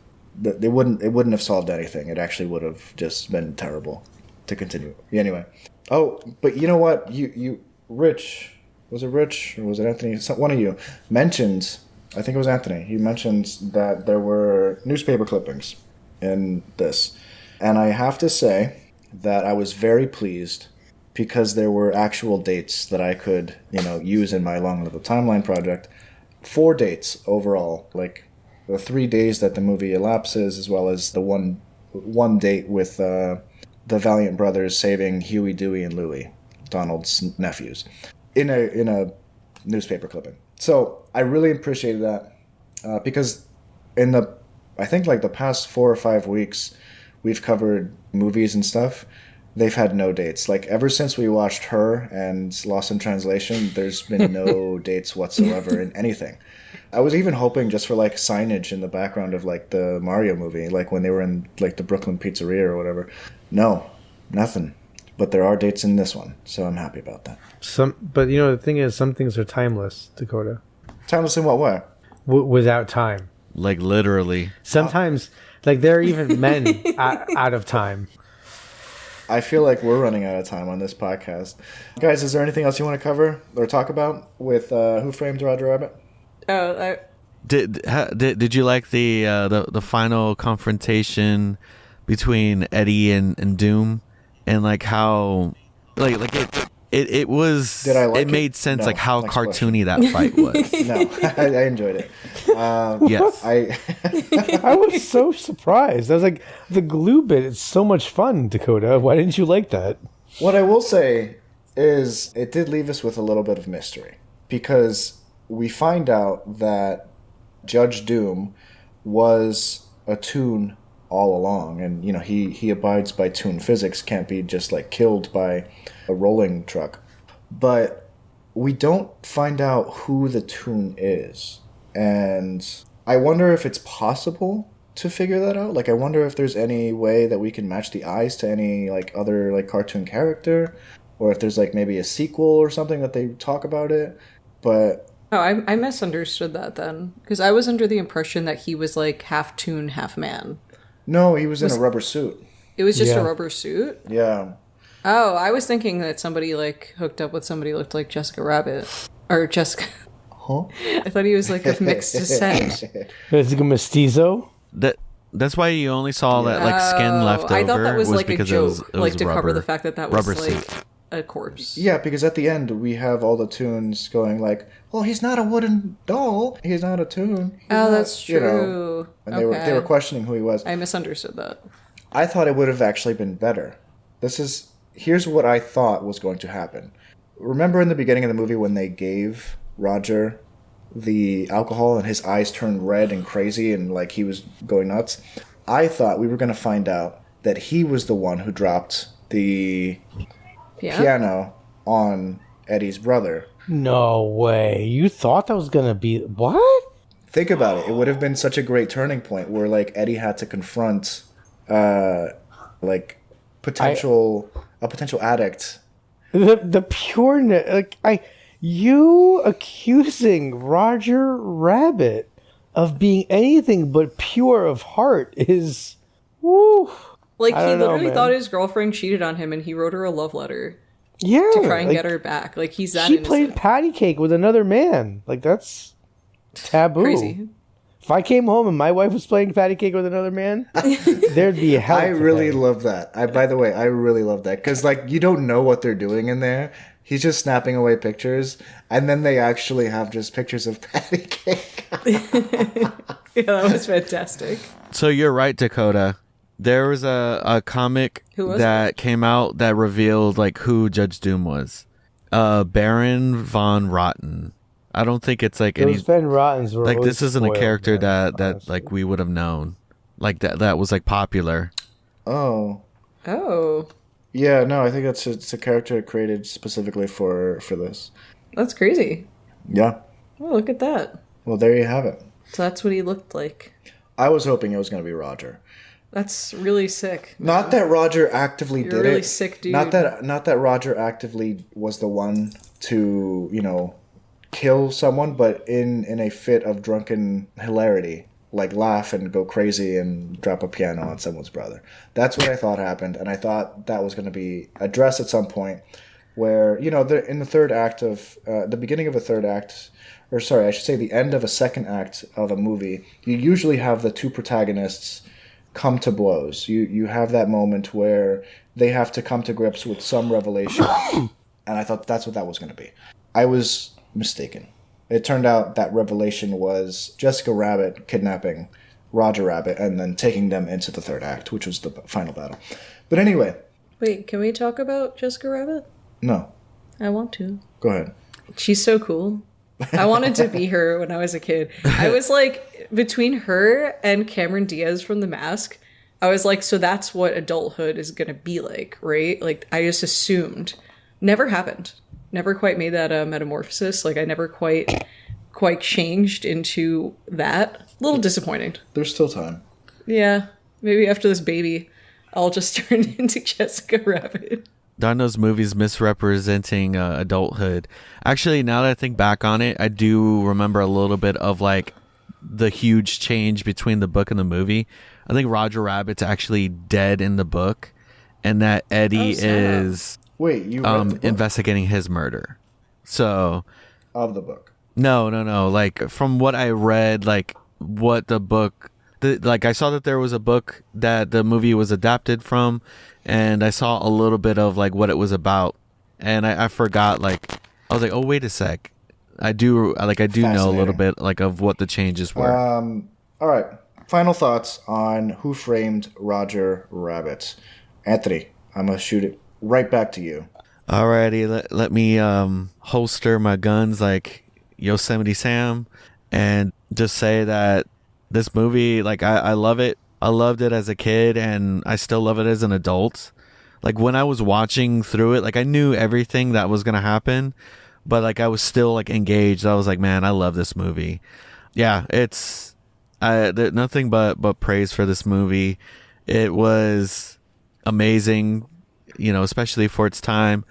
it wouldn't have solved anything. It actually would have just been terrible to continue. Anyway. Oh, but you know what? You Rich, was it Rich or was it Anthony? One of you mentioned, I think it was Anthony. He mentioned that there were newspaper clippings in this. And I have to say that I was very pleased because there were actual dates that I could, use in my long little timeline project. 4 dates overall, like the 3 days that the movie elapses, as well as the one date with the Valiant brothers saving Huey, Dewey, and Louie, Donald's nephews, in a newspaper clipping. So I really appreciated that because I think like the past 4 or 5 weeks, we've covered movies and stuff. They've had no dates. Like ever since we watched Her and Lost in Translation, there's been no dates whatsoever in anything. I was even hoping just for like signage in the background of like the Mario movie, like when they were in like the Brooklyn Pizzeria or whatever. No, nothing. But there are dates in this one, so I'm happy about that. But the thing is, some things are timeless, Dakota. Timeless in what way? Without time. Like literally. Sometimes, like there are even men out of time. I feel like we're running out of time on this podcast. Guys, is there anything else you want to cover or talk about with Who Framed Roger Rabbit? Did you like the final confrontation between Eddie and Doom, and like how like it was? Did I like it? It made sense, No. like how Next cartoony that fight was. No, I enjoyed it. Yes, I was so surprised. I was like, the glue bit is so much fun, Dakota. Why didn't you like that? What I will say is it did leave us with a little bit of mystery because we find out that Judge Doom was a Toon all along, and he abides by Toon physics, can't be just like killed by a rolling truck. But we don't find out who the Toon is, and I wonder if it's possible to figure that out. Like I wonder if there's any way that we can match the eyes to any like other like cartoon character, or if there's like maybe a sequel or something that they talk about it. But Oh, I misunderstood that then. Because I was under the impression that he was like half Toon, half man. no, he was in a rubber suit. It was just Yeah. a rubber suit? Yeah. Oh, I was thinking that somebody like hooked up with somebody who looked like Jessica Rabbit. Or Jessica. Huh? I thought he was like of mixed descent. Is it a mestizo? that's why you only saw that like skin left over. I thought that was like a because joke, it was like to cover rubber- the fact that was rubber like suit. a corpse. Yeah, because at the end we have all the Toons going like, "Well, he's not a wooden doll. He's not a Toon." He's Oh, not," that's true. And they were questioning who he was. I misunderstood that. I thought it would have actually been better. Here's what I thought was going to happen. Remember in the beginning of the movie when they gave Roger the alcohol and his eyes turned red and crazy and like he was going nuts? I thought we were going to find out that he was the one who dropped the piano on Eddie's brother. No way. You thought that was going to be... What? Think about it. It would have been such a great turning point where like Eddie had to confront like a potential addict. The pureness... You accusing Roger Rabbit of being anything but pure of heart is... Woo. Like, he literally man. thought his girlfriend cheated on him and he wrote her a love letter Yeah. to try and get her back. Like, he's that She innocent. played patty cake with another man. Like, that's taboo. Crazy. If I came home and my wife was playing patty cake with another man, there'd be hell. I to really pay. love that. By the way, I really love that because like you don't know what they're doing in there. He's just snapping away pictures, and then they actually have just pictures of patty cake. Yeah, that was fantastic. So you're right, Dakota. There was a comic Who was that came out that revealed like who Judge Doom was. Baron von Rotten. I don't think it's like any Those Van Rottens were like always this isn't a spoiled, character man, that honestly. like we would have known. Like that was like popular. Oh, Oh, yeah. No, I think it's a character created specifically for this. that's crazy. Yeah. Oh, look at that. Well, there you have it. So that's what he looked like. I was hoping it was going to be Roger. That's really sick. Not that Roger actively You're did a really it. sick dude. Not that Roger actively was the one to kill someone, but in a fit of drunken hilarity, like laugh and go crazy and drop a piano on someone's brother. That's what I thought happened, and I thought that was going to be addressed at some point, where in the third act of the beginning of a third act. Or sorry, I should say the end of a second act of a movie, you usually have the two protagonists come to blows. You have that moment where they have to come to grips with some revelation. And I thought that's what that was going to be. I was mistaken. It turned out that revelation was Jessica Rabbit kidnapping Roger Rabbit and then taking them into the third act, which was the final battle. But anyway. Wait, can we talk about Jessica Rabbit? No. I want to. Go ahead. She's so cool. I wanted to be her when I was a kid. I was like, between her and Cameron Diaz from The Mask, I was like, so that's what adulthood is going to be like, right? Like, I just assumed. Never happened. Never quite made that metamorphosis. Like, I never quite changed into that. A little disappointing. There's still time. Yeah. Maybe after this baby, I'll just turn into Jessica Rabbit. Donno's movies misrepresenting adulthood. Actually, now that I think back on it, I do remember a little bit of like the huge change between the book and the movie. I think Roger Rabbit's actually dead in the book, and that Eddie is you read the book? investigating his murder. So of the book. No. Like from what I read, like what the book, like I saw that there was a book that the movie was adapted from. And I saw a little bit of like what it was about, and I forgot. Like I was like, oh wait a sec, I do know a little bit like of what the changes were. All right, final thoughts on Who Framed Roger Rabbit. Anthony, I'm gonna shoot it right back to you. Alrighty, let me holster my guns like Yosemite Sam, and just say that this movie, like I love it. I loved it as a kid, and I still love it as an adult. Like when I was watching through it, like I knew everything that was gonna happen, but like I was still like engaged. I was like, man, I love this movie. Yeah, it's nothing but praise for this movie. It was amazing, you know, especially for its time.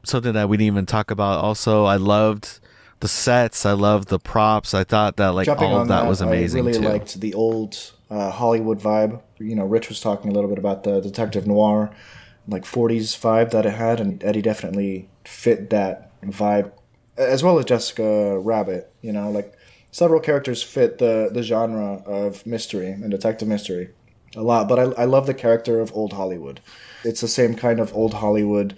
Something that we didn't even talk about. Also, I loved the sets. I loved the props. I thought that like all of that was amazing. I really too. liked the old Hollywood vibe. You know, Rich was talking a little bit about the detective noir, like 40s vibe that it had, and Eddie definitely fit that vibe, as well as Jessica Rabbit. You know, like several characters fit the genre of mystery and detective mystery a lot. But I love the character of old Hollywood. It's the same kind of old Hollywood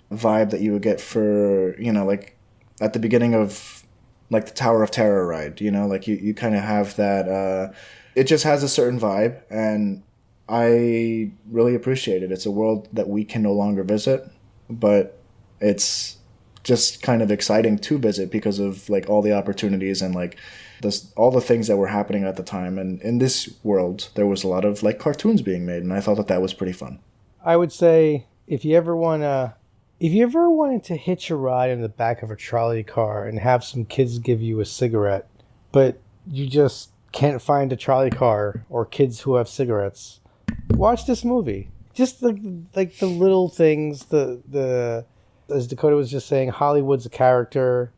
vibe that you would get for, you know, like at the beginning of like the Tower of Terror ride. You know, like you kind of have that. It just has a certain vibe, and I really appreciate it. It's a world that we can no longer visit, but it's just kind of exciting to visit because of like all the opportunities and like all the things that were happening at the time. And in this world, there was a lot of like cartoons being made, and I thought that was pretty fun. I would say if you ever wanted to hitch a ride in the back of a trolley car and have some kids give you a cigarette, but you just can't find a trolley car or kids who have cigarettes, watch this movie. Just like the little things, the as Dakota was just saying, Hollywood's a character.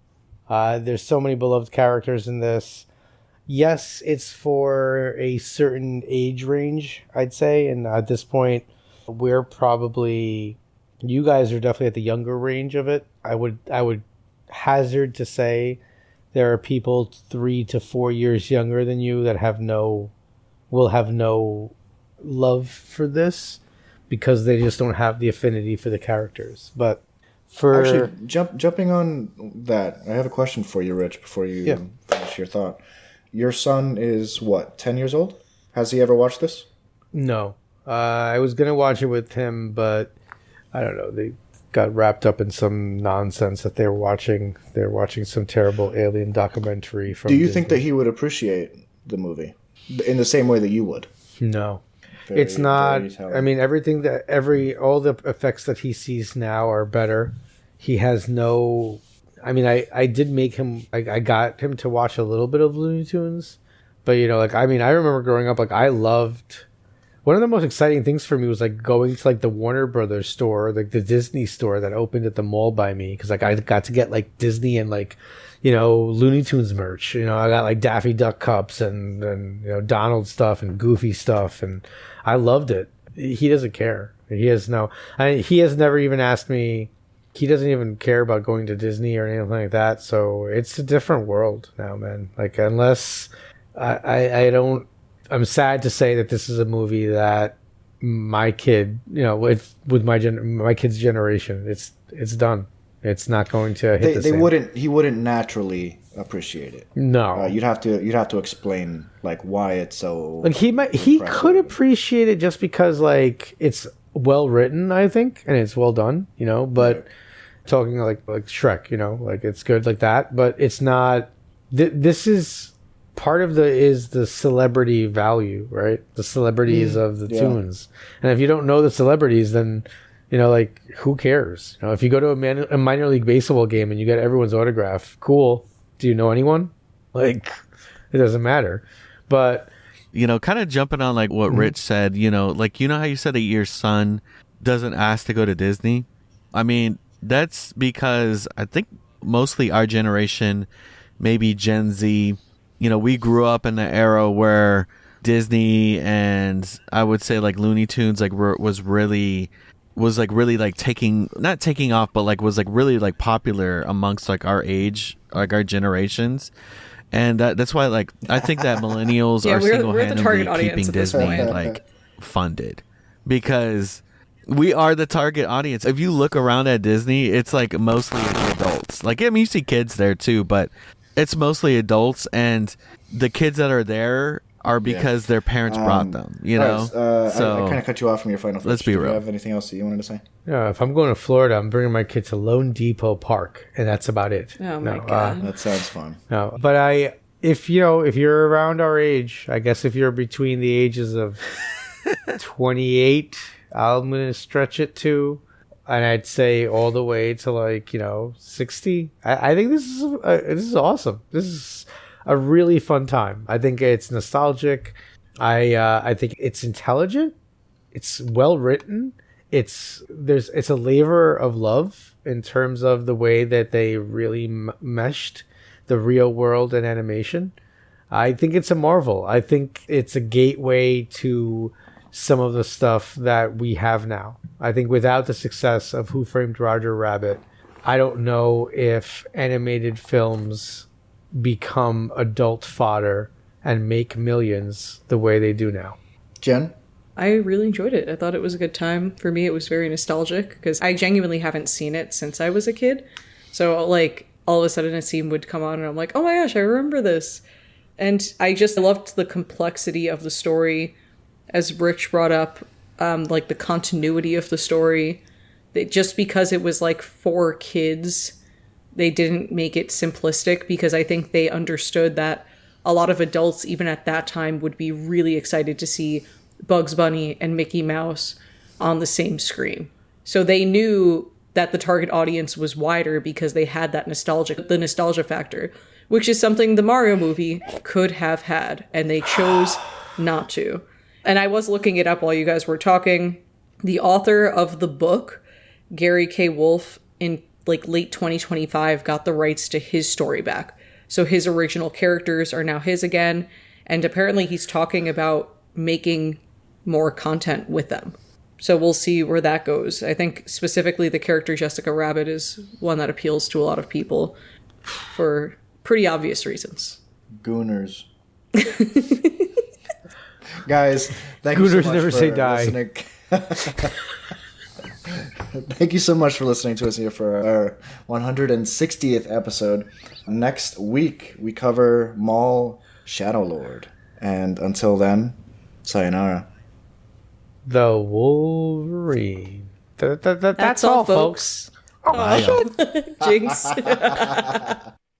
There's so many beloved characters in this. Yes, it's for a certain age range, I'd say, and at this point, you guys are definitely at the younger range of it. I would hazard to say there are people 3 to 4 years younger than you that will have no love for this because they just don't have the affinity for the characters. But for actually, jumping on that, I have a question for you, Rich, before you finish your thought. Your son is what, 10 years old? Has he ever watched this? No. I was gonna watch it with him, but I don't know. They got wrapped up in some nonsense that they were watching. They're watching some terrible alien documentary from Do you Disney. think that he would appreciate the movie in the same way that you would? No. It's not. I mean, all the effects that he sees now are better. He has no. I mean, I did make him. I got him to watch a little bit of Looney Tunes, but you know, like I mean, I remember growing up, like I loved. One of the most exciting things for me was like going to like the Warner Brothers store, like the Disney store that opened at the mall by me, because like I got to get like Disney and like, you know, Looney Tunes merch. You know, I got like Daffy Duck cups and you know Donald stuff and Goofy stuff, and I loved it. He doesn't care. He has never even asked me. He doesn't even care about going to Disney or anything like that. So it's a different world now, man. Like unless I don't I'm sad to say that this is a movie that my kid, with my kid's generation, it's done. It's not going to hit the same. He wouldn't naturally appreciate it. No, you'd have to explain like why it's so. Like he could appreciate it just because like it's well written, I think, and it's well done, But right. Talking like Shrek, like it's good like that, but it's not. This is part of the celebrity value, right? The celebrities of the tunes, and if you don't know the celebrities, then. Like, who cares? If you go to a minor league baseball game and you get everyone's autograph, cool. Do you know anyone? Like, it doesn't matter. But, kind of jumping on like what Rich said, like, how you said that your son doesn't ask to go to Disney? I mean, that's because I think mostly our generation, maybe Gen Z, we grew up in the era where Disney and I would say like Looney Tunes like was really like not taking off, but like was like really like popular amongst like our age, like our generations. And that's why like I think that millennials are single-handedly keeping Disney like funded, because we are the target audience. If you look around at Disney, it's like mostly adults. Like, I mean, you see kids there too, but it's mostly adults, and the kids that are there are because their parents brought them, Right, so I kind of cut you off from your final thoughts. Let's be real. Do you have anything else that you wanted to say? Yeah, if I'm going to Florida, I'm bringing my kid to Lone Depot Park, and that's about it. Oh my god, that sounds fun. No, but if you're around our age, I guess if you're between the ages of 28, I'm going to stretch it to, and I'd say all the way to like 60. I think this is awesome. This is a really fun time. I think it's nostalgic. I think it's intelligent. It's well written. It's a labor of love in terms of the way that they really meshed the real world and animation. I think it's a marvel. I think it's a gateway to some of the stuff that we have now. I think without the success of Who Framed Roger Rabbit, I don't know if animated films become adult fodder and make millions the way they do now. Jen? I really enjoyed it. I thought it was a good time. For me, it was very nostalgic because I genuinely haven't seen it since I was a kid. So like all of a sudden a scene would come on and I'm like, oh my gosh, I remember this. And I just loved the complexity of the story, as Rich brought up, like the continuity of the story. Just because it was like for kids, they didn't make it simplistic, because I think they understood that a lot of adults, even at that time, would be really excited to see Bugs Bunny and Mickey Mouse on the same screen. So they knew that the target audience was wider because they had the nostalgia factor, which is something the Mario movie could have had, and they chose not to. And I was looking it up while you guys were talking. The author of the book, Gary K. Wolfe, in like late 2025 got the rights to his story back. So his original characters are now his again. And apparently he's talking about making more content with them. So we'll see where that goes. I think specifically the character Jessica Rabbit is one that appeals to a lot of people for pretty obvious reasons. Gooners. Guys, thank you so much never for say die. Listening. Thank you so much for listening to us here for our 160th episode. Next week, we cover Maul Shadow Lord. And until then, sayonara. The Wolverine. That's all, folks. Oh, Jinx.